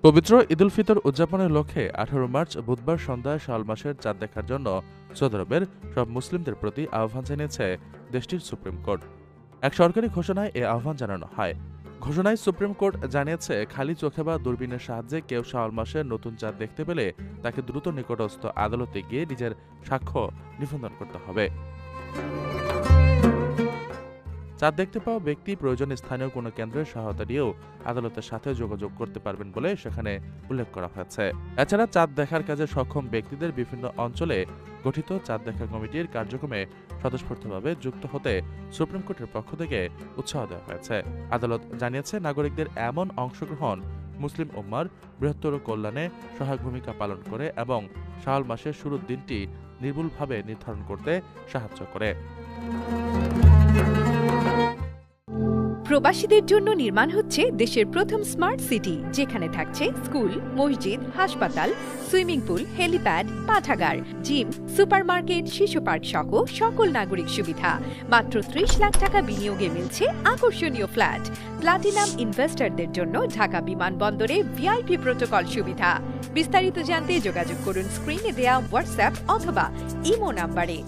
পবিত্র ঈদুল ফিতর উদযাপনের লক্ষ্যে 18 মার্চ বুধবার সন্ধ্যায় শাওয়াল মাসের চাঁদ দেখার জন্য সৌদি আরবের সব মুসলিমদের প্রতি আহ্বান জানিয়েছে দেশটির সুপ্রিম কোর্ট। এক সরকারি ঘোষণায় এ আহ্বান জানানো হয়। ঘোষণায় সুপ্রিম কোর্ট জানিয়েছে, খালি চোখে বা দূরবীনের সাহায্যে কেউ শাওয়াল মাসের নতুন চাঁদ দেখতে পেলে তাকে দ্রুত নিকটস্থ আদালতে গিয়ে নিজের সাক্ষ্য নিবন্ধন করতে হবে। চাঁদ দেখতে পাওয়া ব্যক্তি প্রয়োজনে স্থানীয় কোনো কেন্দ্রের সহায়তা নিয়েও আদালতের সাথে যোগাযোগ করতে পারবেন বলে সেখানে উল্লেখ করা হয়েছে। এছাড়া চাঁদ দেখার কাজে সক্ষম ব্যক্তিদের বিভিন্ন অঞ্চলে গঠিত চাঁদ দেখা কমিটির কার্যক্রমে স্বতঃস্ফূর্তভাবে যুক্ত হতে সুপ্রিম কোর্টের পক্ষ থেকে উৎসাহ দেওয়া হয়েছে। আদালত জানিয়েছে, নাগরিকদের এমন অংশগ্রহণ মুসলিম উম্মার বৃহত্তর কল্যাণে সহায়ক ভূমিকা পালন করে এবং শাওয়াল মাসের শুরুর দিনটি নির্ভুলভাবে নির্ধারণ করতে সাহায্য করে। প্রবাসীদের জন্য নির্মাণ হচ্ছে দেশের প্রথম স্মার্ট সিটি, যেখানে থাকছে স্কুল, মসজিদ, হাসপাতাল, সুইমিং পুল, হেলিপ্যাড, পাঠাগার, জিম, সুপারমার্কেট, শিশু পার্ক সহ সকল নাগরিক সুবিধা। মাত্র 30 লাখ টাকা বিনিয়োগে মিলছে আকর্ষণীয় ফ্ল্যাট। প্লাটিনাম ইনভেস্টরদের জন্য ঢাকা বিমানবন্দরে ভিআইপি প্রোটোকল সুবিধা। বিস্তারিত জানতে যোগাযোগ করুন স্ক্রিনে দেয়া হোয়াটসঅ্যাপ অথবা ইমো নাম্বারে।